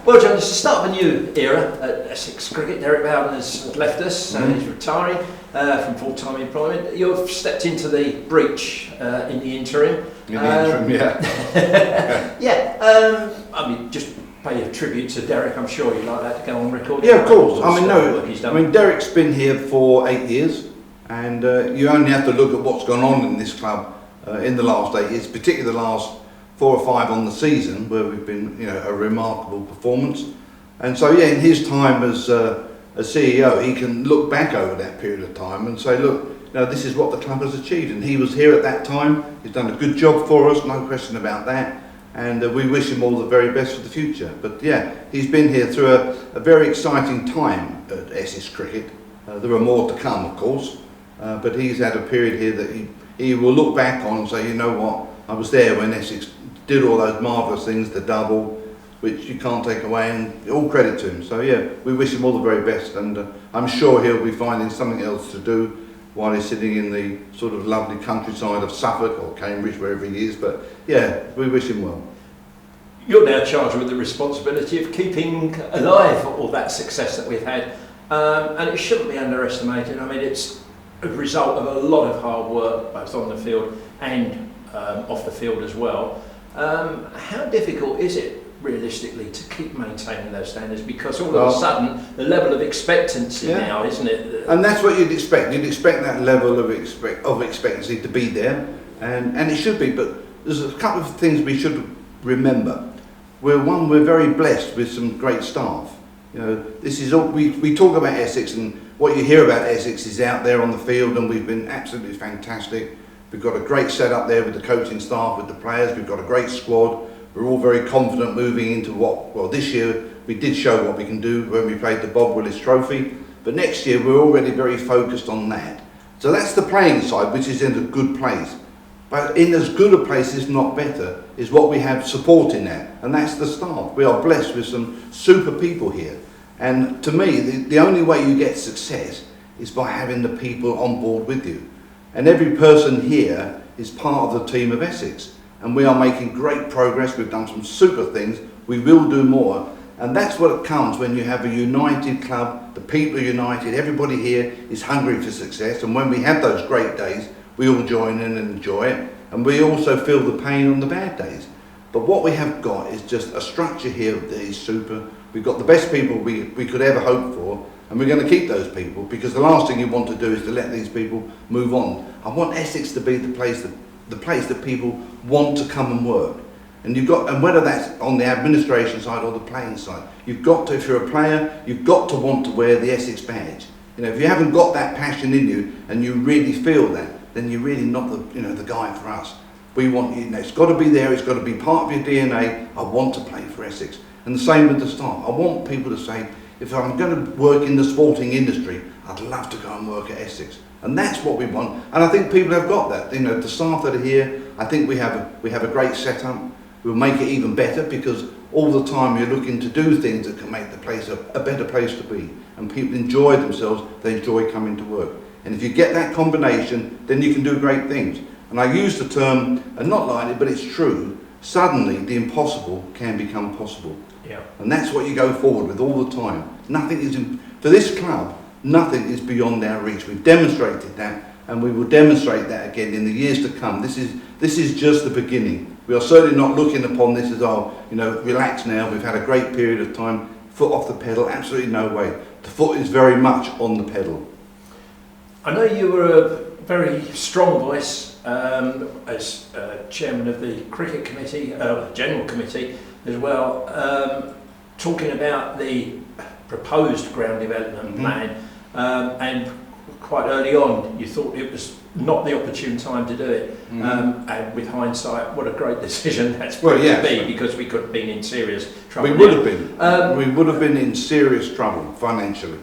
Well, John, it's the start of a new era at Essex Cricket. Derek Bowden has left us, he's retiring from full-time employment. You've stepped into the breach in the interim. I mean, just pay a tribute to Derek. I'm sure you'd like that to go on record. Yeah, of course. I mean, Derek's been here for 8 years, and you only have to look at what's gone on in this club in the last 8 years, particularly the last 4 or 5 on the season, where we've been, a remarkable performance. And so, in his time as CEO, he can look back over that period of time and say, look, this is what the club has achieved. And he was here at that time. He's done a good job for us, no question about that. And we wish him all the very best for the future. But he's been here through a very exciting time at Essex Cricket. There are more to come, of course, but he's had a period here that he will look back on and say, you know what, I was there when Essex did all those marvellous things, the double, which you can't take away, and all credit to him. So we wish him all the very best, and I'm sure he'll be finding something else to do while he's sitting in the sort of lovely countryside of Suffolk or Cambridge, wherever he is. But we wish him well. You're now charged with the responsibility of keeping alive all that success that we've had, and it shouldn't be underestimated. I mean, it's a result of a lot of hard work, both on the field and off the field as well. How difficult is it, realistically, to keep maintaining those standards? Because all of a sudden, the level of expectancy now, isn't it? And that's what you'd expect. You'd expect that level of expectancy to be there, and it should be. But there's a couple of things we should remember. We're very blessed with some great staff. This is all we talk about Essex, and what you hear about Essex is out there on the field, and we've been absolutely fantastic. We've got a great setup there with the coaching staff, with the players. We've got a great squad. We're all very confident moving into this year we did show what we can do when we played the Bob Willis Trophy. But next year we're already very focused on that. So that's the playing side, which is in a good place. But in as good a place, if not better, is what we have supporting that. And that's the staff. We are blessed with some super people here. And to me, the only way you get success is by having the people on board with you. And every person here is part of the team of Essex. And we are making great progress. We've done some super things. We will do more. And that's what comes when you have a united club. The people are united. Everybody here is hungry for success. And when we have those great days, we all join in and enjoy it. And we also feel the pain on the bad days. But what we have got is just a structure here that is super. We've got the best people we could ever hope for. And we're going to keep those people, because the last thing you want to do is to let these people move on. I want Essex to be the place that people want to come and work. And whether that's on the administration side or the playing side, you've got to, if you're a player, you've got to want to wear the Essex badge. If you haven't got that passion in you and you really feel that, then you're really not the guy for us. We want you. It's got to be there. It's got to be part of your DNA. I want to play for Essex. And the same with the staff. I want people to say, if I'm going to work in the sporting industry, I'd love to go and work at Essex. And that's what we want. And I think people have got that. The staff that are here, I think we have a great setup. We'll make it even better, because all the time you're looking to do things that can make the place a better place to be. And people enjoy themselves. They enjoy coming to work. And if you get that combination, then you can do great things. And I use the term, and not lightly, but it's true, suddenly the impossible can become possible. Yeah. And that's what you go forward with all the time. For this club, nothing is beyond our reach. We've demonstrated that, and we will demonstrate that again in the years to come. This is just the beginning. We are certainly not looking upon this as, relax now, we've had a great period of time, foot off the pedal, absolutely no way. The foot is very much on the pedal. I know you were a very strong voice as chairman of the cricket committee, general committee as well, talking about the proposed ground development plan, and quite early on you thought it was not the opportune time to do it, and with hindsight, what a great decision that's proved to be, because we could have been in serious trouble. We would have been in serious trouble financially.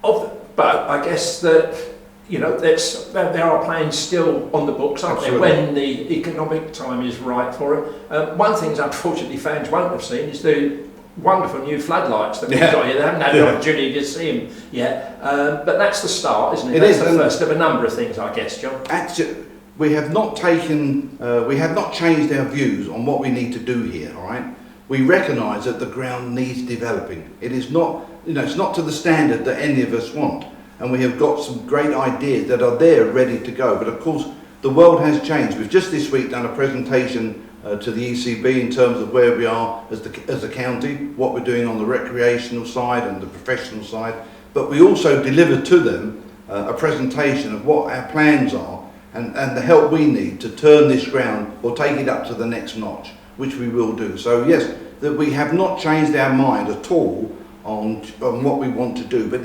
But I guess that there are plans still on the books, aren't there, when the economic time is right for it. One thing, unfortunately, fans won't have seen is the wonderful new floodlights that we've got here. They haven't had the opportunity to see them yet. But that's the start, isn't it? That's the first of a number of things, I guess, John. Actually, we have not changed our views on what we need to do here, all right? we recognise that the ground needs developing. It is not, it's not to the standard that any of us want. And we have got some great ideas that are there ready to go. But of course, the world has changed. We've just this week done a presentation to the ECB in terms of where we are as a county, what we're doing on the recreational side and the professional side. But we also delivered to them a presentation of what our plans are and the help we need to turn this ground or take it up to the next notch, which we will do. So yes, that we have not changed our mind at all on what we want to do, but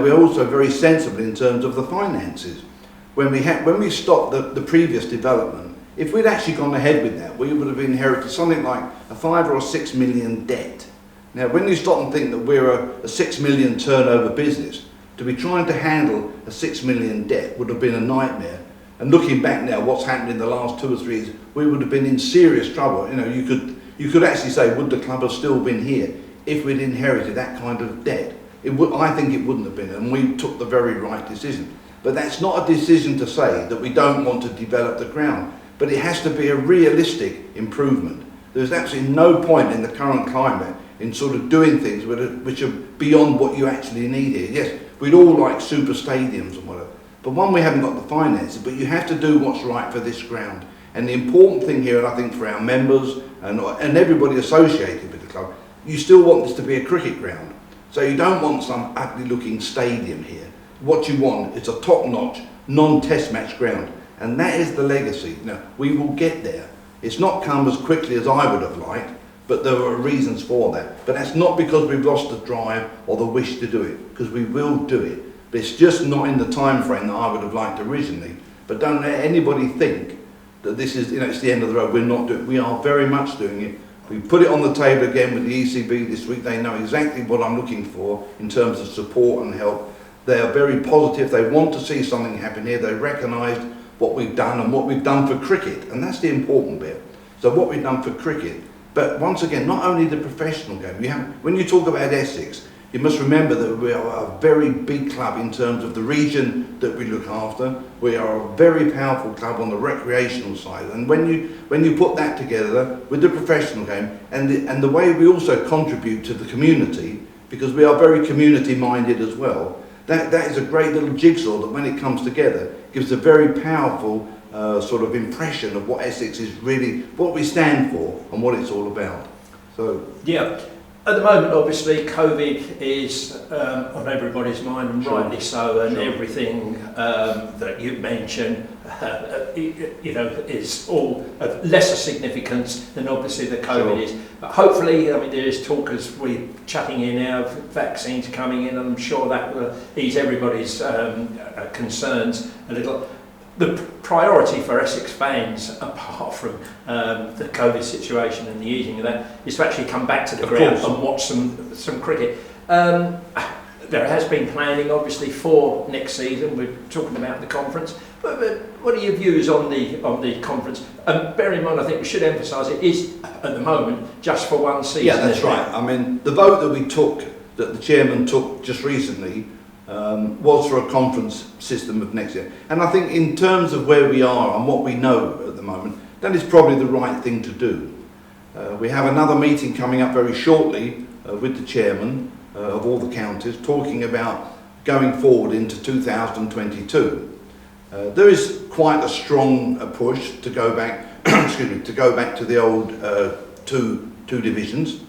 we're also very sensible in terms of the finances. When we stopped the previous development, if we'd actually gone ahead with that, we would have inherited something like a 5 or 6 million debt. Now, when you stop and think that we're a 6 million turnover business, to be trying to handle a 6 million debt would have been a nightmare. And looking back now, what's happened in the last 2 or 3 years, we would have been in serious trouble. You could actually say, would the club have still been here if we'd inherited that kind of debt? I think it wouldn't have been, and we took the very right decision. But that's not a decision to say that we don't want to develop the ground, but it has to be a realistic improvement. There's absolutely no point in the current climate in sort of doing things which are beyond what you actually need here. Yes, we'd all like super stadiums and whatever, but one, we haven't got the finances, but you have to do what's right for this ground. And the important thing here, and I think for our members and everybody associated with the club, you still want this to be a cricket ground. So you don't want some ugly looking stadium here. What you want is a top-notch, non-test match ground. And that is the legacy. Now, we will get there. It's not come as quickly as I would have liked, but there are reasons for that. But that's not because we've lost the drive or the wish to do it, because we will do it. But it's just not in the time frame that I would have liked originally. But don't let anybody think that this is, it's the end of the road. We're not doing it. We are very much doing it. We put it on the table again with the ECB this week. They know exactly what I'm looking for in terms of support and help. They are very positive. They want to see something happen here. They recognise what we've done and what we've done for cricket. And that's the important bit. So what we've done for cricket. But once again, not only the professional game. When you talk about Essex, you must remember that we are a very big club in terms of the region that we look after. We are a very powerful club on the recreational side. And when you put that together with the professional game and the way we also contribute to the community, because we are very community minded as well, that is a great little jigsaw that when it comes together gives a very powerful sort of impression of what Essex is really, what we stand for and what it's all about. So yeah. At the moment, obviously, COVID is on everybody's mind, and rightly so, and everything that you mentioned, is all of lesser significance than obviously the COVID is. But hopefully, there is talk as we're chatting here now of vaccines coming in, and I'm sure that will ease everybody's concerns a little. The priority for Essex fans, apart from the COVID situation and the easing of that, is to actually come back to the ground and watch some cricket. There has been planning, obviously, for next season. We're talking about the conference. But what are your views on the conference? And bear in mind, I think we should emphasise it is, at the moment, just for one season. Yeah, that's right. The vote that the chairman took just recently, was for a conference system of next year. And I think in terms of where we are and what we know at the moment, that is probably the right thing to do. We have another meeting coming up very shortly with the chairman of all the counties, talking about going forward into 2022. There is quite a strong push to go back, to go back to the old two divisions.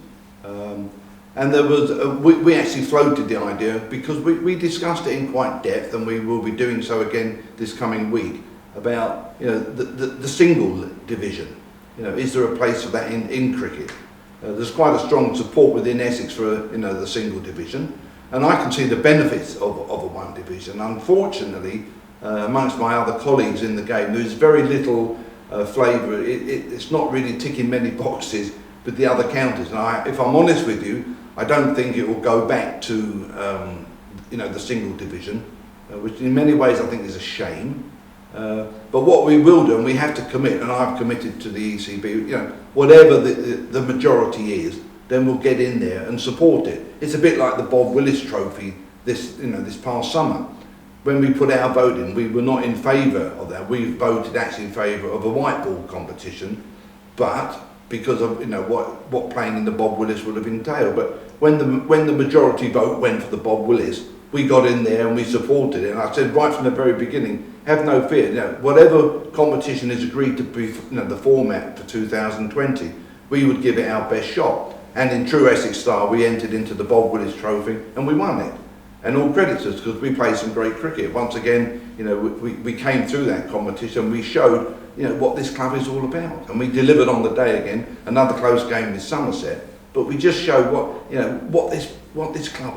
And there was we actually floated the idea because we discussed it in quite depth, and we will be doing so again this coming week, about the single division. Is there a place for that in cricket? There's quite a strong support within Essex for the single division, and I can see the benefits of a one division. Unfortunately, amongst my other colleagues in the game, there's very little flavour. It's not really ticking many boxes with the other counties. And if I'm honest with you, I don't think it will go back to the single division, which in many ways I think is a shame. But what we will do, and we have to commit, and I've committed to the ECB, whatever the majority is, then we'll get in there and support it. It's a bit like the Bob Willis Trophy this past summer. When we put our vote in, we were not in favour of that. We voted actually in favour of a white ball competition, but because of what playing in the Bob Willis would have entailed. But when the majority vote went for the Bob Willis, we got in there and we supported it. And I said right from the very beginning, have no fear. Whatever competition is agreed to be, the format for 2020, we would give it our best shot. And in true Essex style, we entered into the Bob Willis Trophy and we won it. And all credit to us, because we played some great cricket. Once again, we came through that competition. We showed, what this club is all about, and we delivered on the day again. Another close game with Somerset, but we just showed what this club,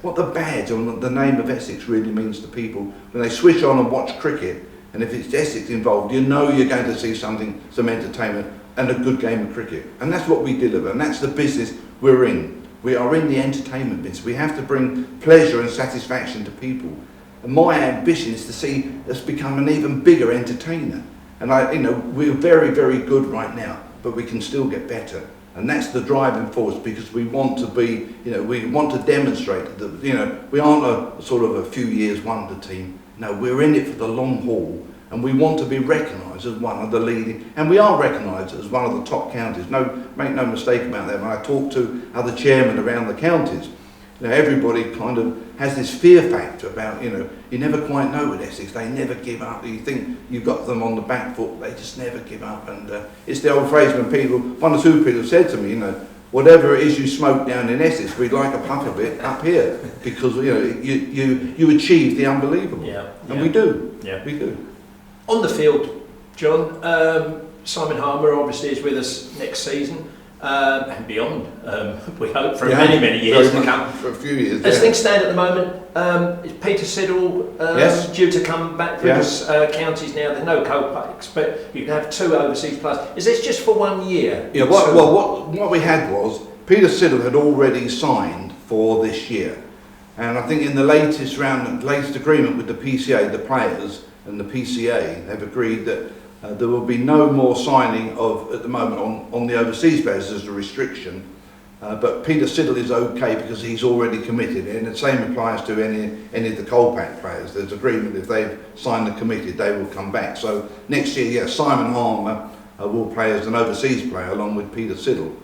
what the badge and the name of Essex really means to people when they switch on and watch cricket. And if it's Essex involved, you're going to see some entertainment and a good game of cricket. And that's what we deliver, and that's the business we're in. We are in the entertainment business. We have to bring pleasure and satisfaction to people. And my ambition is to see us become an even bigger entertainer. And we're very, very good right now, but we can still get better. And that's the driving force, because we want to be, we want to demonstrate that, we aren't a sort of a few years wonder team. No, we're in it for the long haul. And we want to be recognised as one of the leading, and we are recognised as one of the top counties. Make no mistake about that. When I talk to other chairmen around the counties, everybody kind of has this fear factor about, you never quite know with Essex. They never give up. You think you've got them on the back foot, they just never give up. And it's the old phrase when one or two people said to me, whatever it is you smoke down in Essex, we'd like a puff of it up here, because you achieve the unbelievable. And we do. Yeah, we do. On the field, John, Simon Harmer obviously is with us next season and beyond, we hope, for many, many years to come. For a few years. As things stand at the moment, is Peter Siddle due to come back for his counties now? There's no co-packs, but you can have 2 overseas players. Is this just for 1 year? Yeah, what we had was, Peter Siddle had already signed for this year. And I think in the latest agreement with the PCA, the players, and the PCA have agreed that there will be no more signing at the moment on the overseas players as a restriction. But Peter Siddle is okay because he's already committed, and the same applies to any of the Colpack players. There's agreement if they've signed and committed, they will come back. So next year, Simon Harmer will play as an overseas player along with Peter Siddle.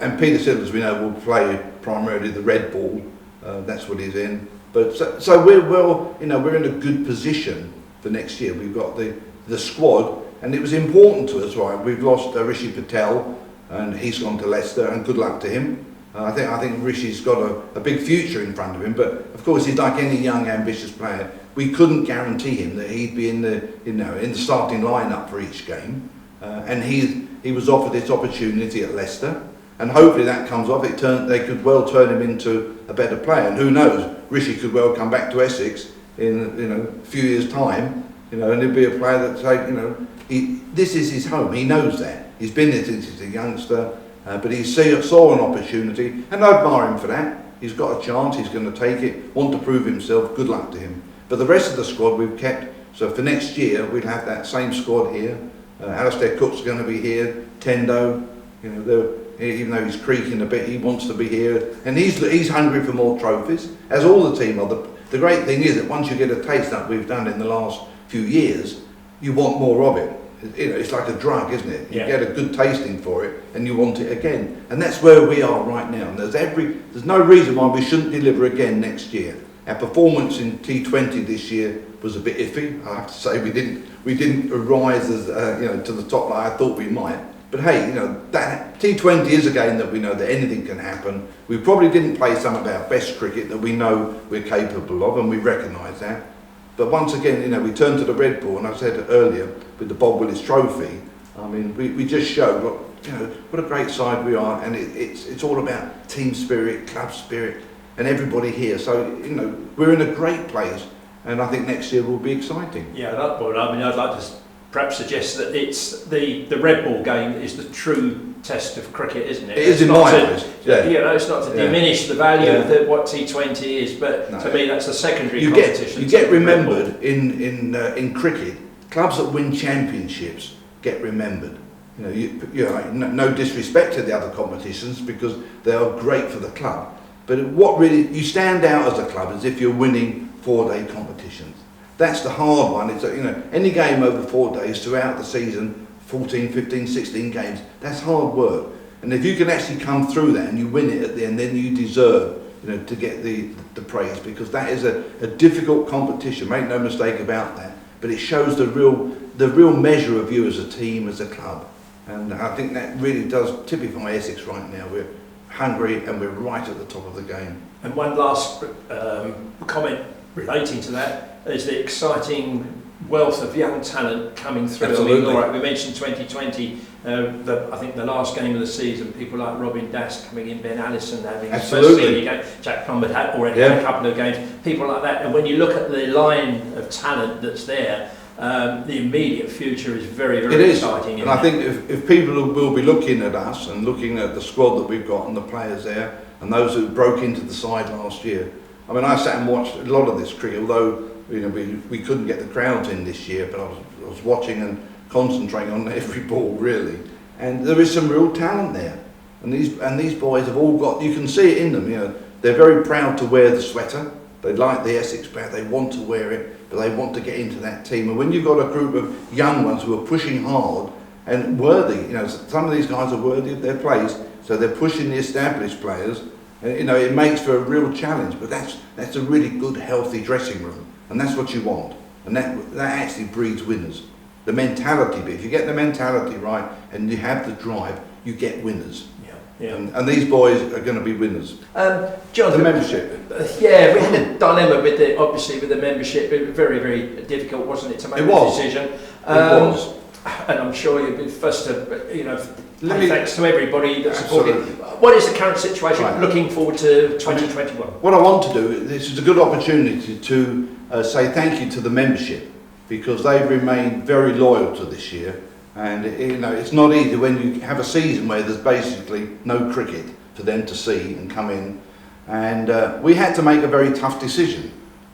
And Peter Siddle, as we know, will play primarily the red ball. That's what he's in. But so we're in a good position for next year. We've got the squad, and it was important to us, right? We've lost Rishi Patel, and he's gone to Leicester, and good luck to him. I think Rishi's got a big future in front of him, but of course he's like any young ambitious player. We couldn't guarantee him that he'd be in the starting lineup for each game, and he was offered this opportunity at Leicester, and hopefully that comes off. They could well turn him into a better player, and who knows, Rishi could well come back to Essex in a few years' time, and he'd be a player that this is his home. He knows that. He's been there since he's a youngster, but he saw an opportunity, and I admire him for that. He's got a chance. He's going to take it. Want to prove himself. Good luck to him. But the rest of the squad we've kept. So for next year we'll have that same squad here. Alistair Cook's going to be here. Tendo, even though he's creaking a bit, he wants to be here, and he's hungry for more trophies, as all the team are. The great thing is that once you get a taste that we've done in the last few years, you want more of it. It's like a drug, isn't it? You get a good tasting for it, and you want it again. And that's where we are right now. And there's no reason why we shouldn't deliver again next year. Our performance in T20 this year was a bit iffy. I have to say we didn't rise as to the top like I thought we might. But hey, that T20 is a game that we know that anything can happen. We probably didn't play some of our best cricket that we know we're capable of, and we recognise that. But once again, we turn to the red ball, and I said earlier with the Bob Willis Trophy. I mean, we just showed what a great side we are, and it's all about team spirit, club spirit, and everybody here. So we're in a great place, and I think next year will be exciting. Yeah, I'd like to perhaps suggest that it's the red ball game is the true test of cricket, isn't it? It is in my eyes. It's not to diminish the value of what T20 is, but to me that's a secondary competition. You get remembered in cricket. Clubs that win championships get remembered. No disrespect to the other competitions, because they are great for the club. But what really you stand out as a club is if you're winning 4-day competitions. That's the hard one. It's any game over 4 days throughout the season, 14, 15, 16 games. That's hard work. And if you can actually come through that and you win it at the end, then you deserve, to get the praise, because that is a difficult competition. Make no mistake about that. But it shows the real measure of you as a team, as a club. And I think that really does typify Essex right now. We're hungry and we're right at the top of the game. And one last comment relating to that is the exciting wealth of young talent coming through. Absolutely. I mean, all right, we mentioned 2020, I think the last game of the season, people like Robin Dass coming in, Ben Allison having his first senior game, Jack Plumwood had already had a couple of games, people like that. And when you look at the line of talent that's there, the immediate future is very, very exciting. And I think if people will be looking at us and looking at the squad that we've got and the players there and those who broke into the side last year, I mean, I sat and watched a lot of this cricket, although we couldn't get the crowds in this year, but I was watching and concentrating on every ball really, and there is some real talent there, and these boys have all got, you can see it in them, they're very proud to wear the sweater, they like the Essex badge, they want to wear it, but they want to get into that team. And when you've got a group of young ones who are pushing hard and worthy, some of these guys are worthy of their place, so they're pushing the established players, and it makes for a real challenge. But that's a really good, healthy dressing room, and that's what you want, and that actually breeds winners. The mentality bit, if you get the mentality right and you have the drive, you get winners. Yeah. And these boys are going to be winners. John, the membership. We had a dilemma with the membership. It was very, very difficult, wasn't it, to make a decision? It was. And I'm sure you'd be first to, thanks to everybody that supported. Absolutely. What is the current situation? Right. Looking forward to 2021. What I want to do, this is a good opportunity to say thank you to the membership, because they've remained very loyal to this year. And it's not easy when you have a season where there's basically no cricket for them to see and come in. And we had to make a very tough decision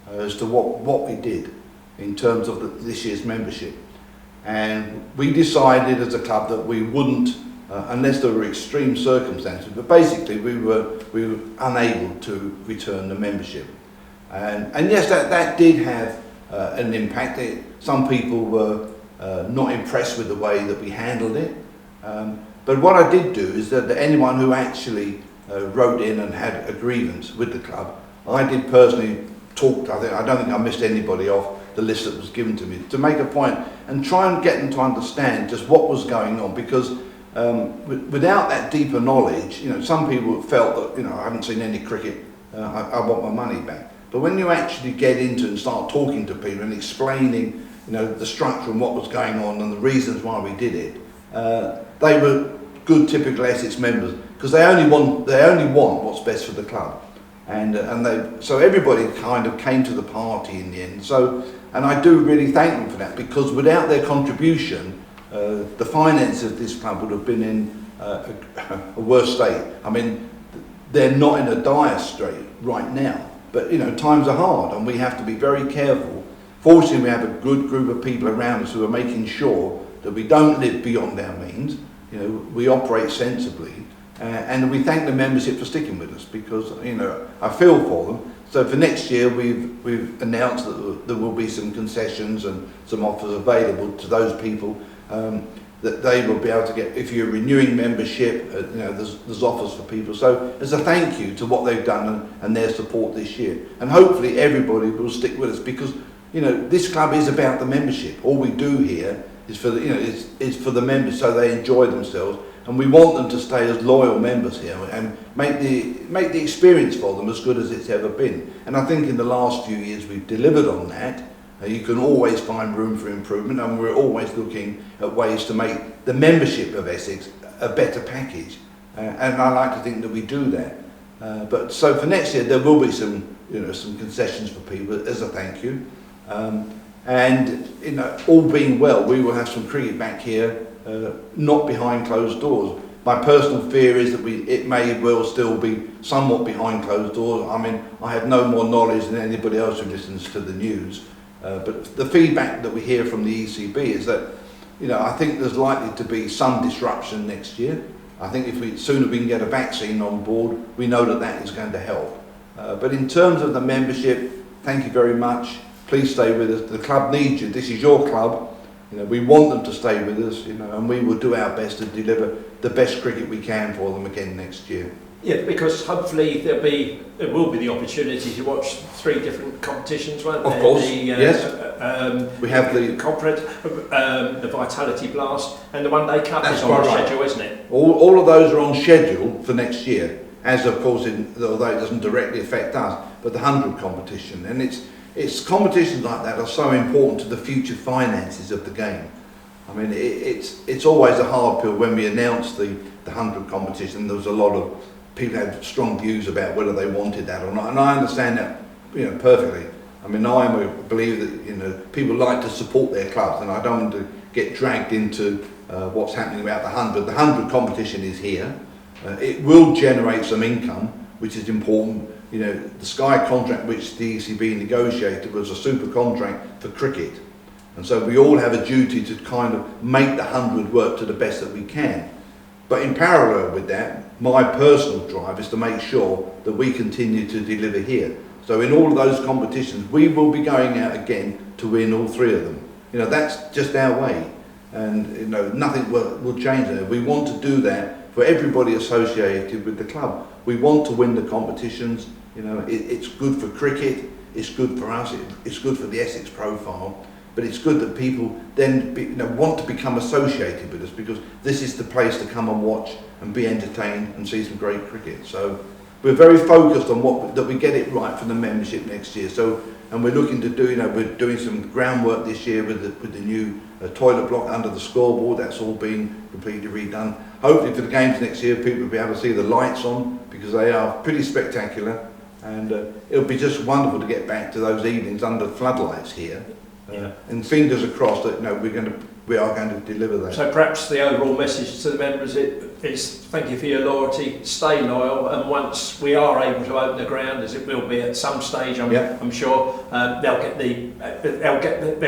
as to what we did in terms of this year's membership. And we decided as a club that we wouldn't, unless there were extreme circumstances, but basically we were unable to return the membership. And yes, that did have an impact. Some people were not impressed with the way that we handled it. But what I did do is that anyone who actually wrote in and had a grievance with the club, I did personally talk. I don't think I missed anybody off the list that was given to me, to make a point and try and get them to understand just what was going on, because without that deeper knowledge, some people felt that, I haven't seen any cricket, I want my money back. But when you actually get into and start talking to people and explaining, the structure and what was going on and the reasons why we did it, they were good typical Essex members, because they only want what's best for the club, so everybody kind of came to the party in the end. And I do really thank them for that, because without their contribution, the finances of this club would have been in a worse state. I mean, they're not in a dire strait right now, but times are hard and we have to be very careful. Fortunately, we have a good group of people around us who are making sure that we don't live beyond our means. We operate sensibly, and we thank the membership for sticking with us, because I feel for them. So for next year, we've announced that there will be some concessions and some offers available to those people, that they will be able to get. If you're renewing membership, there's offers for people. So as a thank you to what they've done and their support this year, and hopefully everybody will stick with us, because this club is about the membership. All we do here is for is for the members, so they enjoy themselves, and we want them to stay as loyal members here and make the experience for them as good as it's ever been. And I think in the last few years we've delivered on that. You can always find room for improvement, and we're always looking at ways to make the membership of Essex a better package. And I like to think that we do that. But so for next year there will be some concessions for people as a thank you. And all being well, we will have some cricket back here, not behind closed doors. My personal fear is that it may well still be somewhat behind closed doors. I mean, I have no more knowledge than anybody else who listens to the news. But the feedback that we hear from the ECB is that, I think there's likely to be some disruption next year. I think if sooner we can get a vaccine on board, we know that is going to help. But in terms of the membership, thank you very much. Please stay with us. The club needs you. This is your club. You know, we want them to stay with us, you know, and we will do our best to deliver the best cricket we can for them again next year. Yeah, because hopefully there will be the opportunity to watch 3 different competitions, won't there? Of course, yes. We have the Conference, the Vitality Blast, and the One Day Cup That's is on the right. schedule, isn't it? All of those are on schedule for next year, as of course, although it doesn't directly affect us, but the 100 competition. And it's competitions like that are so important to the future finances of the game. I mean, it's always a hard pill. When we announced the 100 competition, there was a lot of people had strong views about whether they wanted that or not, and I understand that, you know, perfectly. I mean, I am a believer that, you know, people like to support their clubs, and I don't want to get dragged into what's happening about the 100. The 100 competition is here. It will generate some income, which is important. You know, the Sky contract which the ECB negotiated was a super contract for cricket, and so we all have a duty to kind of make the 100 work to the best that we can. But in parallel with that, my personal drive is to make sure that we continue to deliver here. So in all of those competitions, we will be going out again to win all 3 of them. You know, that's just our way, and you know, nothing will change there. We want to do that for everybody associated with the club. We want to win the competitions. You know, it's good for cricket, it's good for us, it's good for the Essex profile. But it's good that people then want to become associated with us, because this is the place to come and watch and be entertained and see some great cricket. So we're very focused on that we get it right for the membership next year. So, and we're looking to do, you know, we're doing some groundwork this year with the new toilet block under the scoreboard. That's all been completely redone. Hopefully for the games next year, people will be able to see the lights on, because they are pretty spectacular, and it'll be just wonderful to get back to those evenings under floodlights here. And fingers are crossed that, you know, we are going to deliver that. So perhaps the overall message to the members is thank you for your loyalty, stay loyal, and once we are able to open the ground, as it will be at some stage, I'm sure, they'll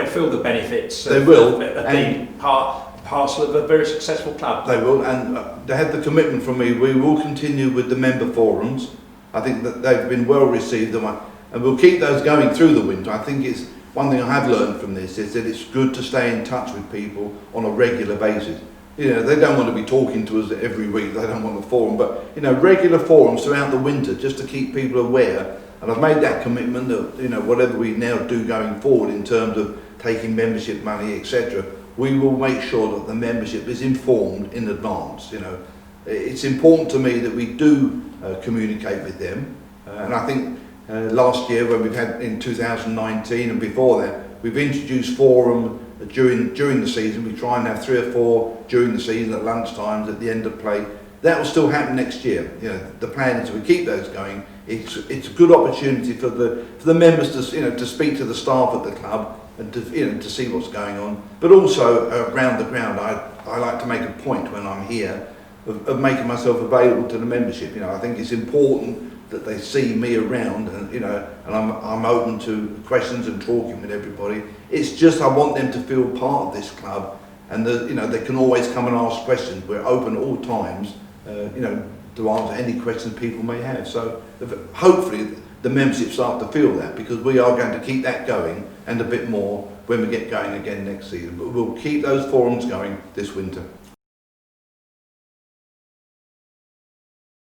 feel the benefits. They will, of being parcel of a very successful club. They will, and they have the commitment from me. We will continue with the member forums. I think that they've been well received, and we'll keep those going through the winter. I think it's one thing I have learned from this is that it's good to stay in touch with people on a regular basis. You know, they don't want to be talking to us every week, they don't want a forum, but, you know, regular forums throughout the winter just to keep people aware. And I've made that commitment that, you know, whatever we now do going forward in terms of taking membership money, etc., we will make sure that the membership is informed in advance. You know, it's important to me that we do communicate with them, and I think last year, when we've had in 2019 and before that, we've introduced forum during the season. We try and have 3 or 4 during the season at lunchtimes at the end of play. That will still happen next year. You know, the plan is we keep those going. It's a good opportunity for the members to, you know, to speak to the staff at the club and to, you know, to see what's going on. But also around the ground, I like to make a point when I'm here of making myself available to the membership. You know, I think it's important that they see me around, and you know, and I'm open to questions and talking with everybody. It's just I want them to feel part of this club, and you know, they can always come and ask questions. We're open at all times, you know, to answer any questions people may have. So hopefully the membership start to feel that, because we are going to keep that going and a bit more when we get going again next season. But we'll keep those forums going this winter.